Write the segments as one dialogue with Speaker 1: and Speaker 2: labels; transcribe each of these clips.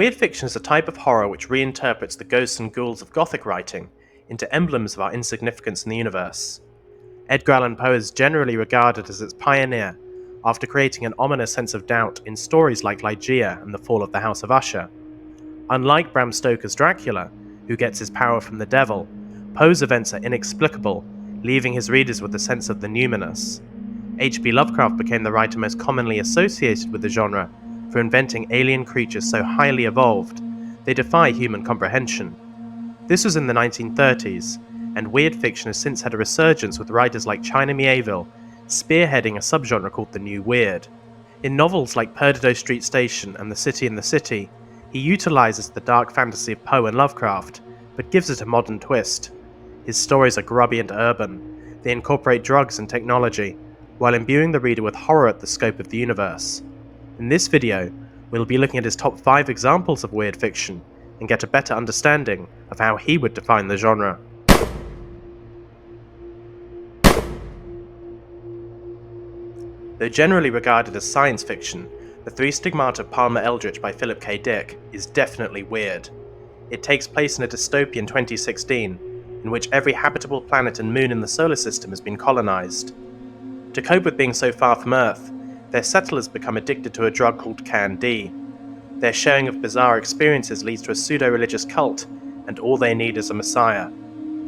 Speaker 1: Weird fiction is a type of horror which reinterprets the ghosts and ghouls of Gothic writing into emblems of our insignificance in the universe. Edgar Allan Poe is generally regarded as its pioneer, after creating an ominous sense of doubt in stories like Ligeia and The Fall of the House of Usher. Unlike Bram Stoker's Dracula, who gets his power from the devil, Poe's events are inexplicable, leaving his readers with a sense of the numinous. H.P. Lovecraft became the writer most commonly associated with the genre for inventing alien creatures so highly evolved they defy human comprehension. This was in the 1930s, and weird fiction has since had a resurgence with writers like China Mieville spearheading a subgenre called the New Weird. In novels like Perdido Street Station and The City in the City, he utilizes the dark fantasy of Poe and Lovecraft, but gives it a modern twist. His stories are grubby and urban. They incorporate drugs and technology, while imbuing the reader with horror at the scope of the universe. In this video, we'll be looking at his top 5 examples of weird fiction, and get a better understanding of how he would define the genre. Though generally regarded as science fiction, The Three Stigmata of Palmer Eldritch by Philip K. Dick is definitely weird. It takes place in a dystopian 2016, in which every habitable planet and moon in the solar system has been colonized. To cope with being so far from Earth, their settlers become addicted to a drug called Can-D. Their sharing of bizarre experiences leads to a pseudo-religious cult, and all they need is a messiah.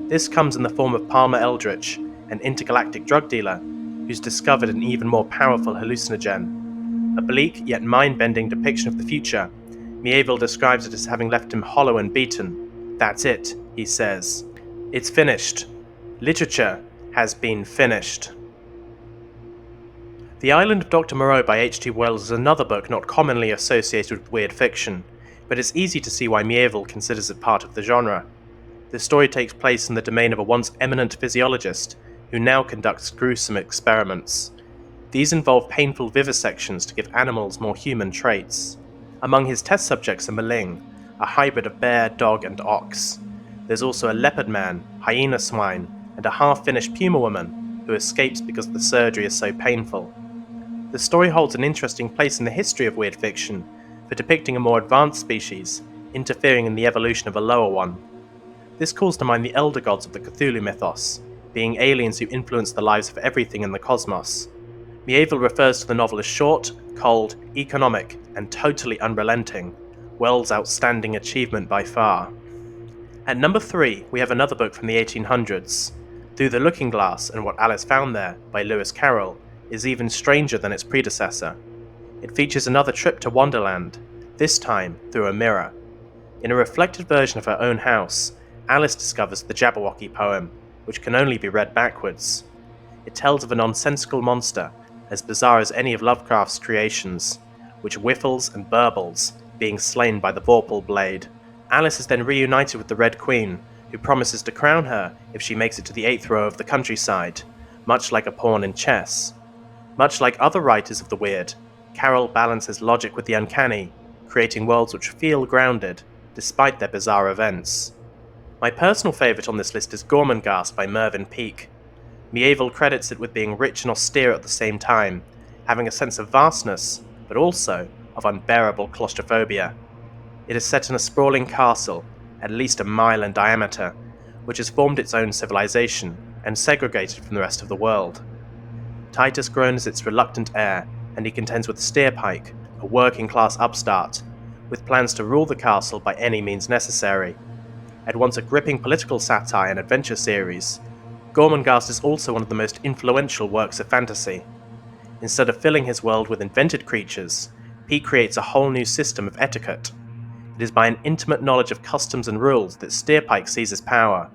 Speaker 1: This comes in the form of Palmer Eldritch, an intergalactic drug dealer who's discovered an even more powerful hallucinogen. A bleak yet mind-bending depiction of the future, Mieville describes it as having left him hollow and beaten. That's it, he says. It's finished. Literature has been finished. The Island of Dr. Moreau by H.G. Wells is another book not commonly associated with weird fiction, but it's easy to see why Mieville considers it part of the genre. The story takes place in the domain of a once eminent physiologist, who now conducts gruesome experiments. These involve painful vivisections to give animals more human traits. Among his test subjects are Maling, a hybrid of bear, dog, and ox. There's also a leopard man, hyena swine, and a half-finished puma woman, who escapes because the surgery is so painful. The story holds an interesting place in the history of weird fiction, for depicting a more advanced species, interfering in the evolution of a lower one. This calls to mind the elder gods of the Cthulhu mythos, being aliens who influence the lives of everything in the cosmos. Mieville refers to the novel as short, cold, economic, and totally unrelenting, Wells' outstanding achievement by far. At number 3, we have another book from the 1800s. Through the Looking Glass and What Alice Found There by Lewis Carroll is even stranger than its predecessor. It features another trip to Wonderland, this time through a mirror. In a reflected version of her own house, Alice discovers the Jabberwocky poem, which can only be read backwards. It tells of a nonsensical monster, as bizarre as any of Lovecraft's creations, which whiffles and burbles, being slain by the Vorpal blade. Alice is then reunited with the Red Queen, who promises to crown her if she makes it to the 8th row of the countryside, much like a pawn in chess. Much like other writers of the weird, Carroll balances logic with the uncanny, creating worlds which feel grounded, despite their bizarre events. My personal favourite on this list is Gormenghast by Mervyn Peake. Mieville credits it with being rich and austere at the same time, having a sense of vastness, but also of unbearable claustrophobia. It is set in a sprawling castle, at least a mile in diameter, which has formed its own civilization and segregated from the rest of the world. Titus Groan is its reluctant heir, and he contends with Steerpike, a working-class upstart, with plans to rule the castle by any means necessary. At once a gripping political satire and adventure series, Gormenghast is also one of the most influential works of fantasy. Instead of filling his world with invented creatures, Peake creates a whole new system of etiquette. It is by an intimate knowledge of customs and rules that Steerpike seizes power,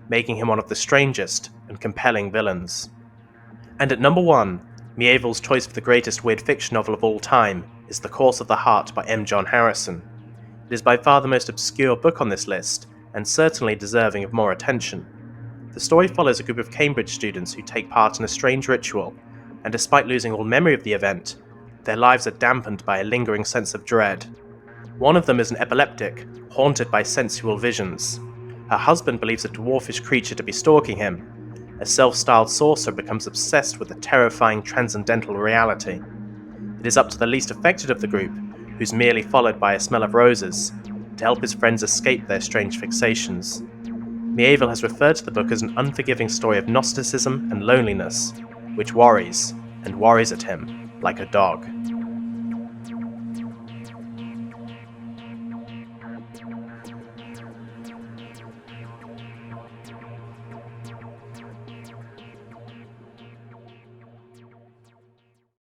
Speaker 1: making him one of the strangest and compelling villains. And at number 1, Mieville's choice for the greatest weird fiction novel of all time is The Course of the Heart by M. John Harrison. It is by far the most obscure book on this list, and certainly deserving of more attention. The story follows a group of Cambridge students who take part in a strange ritual, and despite losing all memory of the event, their lives are dampened by a lingering sense of dread. One of them is an epileptic, haunted by sensual visions. Her husband believes a dwarfish creature to be stalking him. A self-styled sorcerer becomes obsessed with a terrifying transcendental reality. It is up to the least affected of the group, who's merely followed by a smell of roses to help his friends escape their strange fixations. Mieville has referred to the book as an unforgiving story of Gnosticism and loneliness, which worries, and worries at him, like a dog.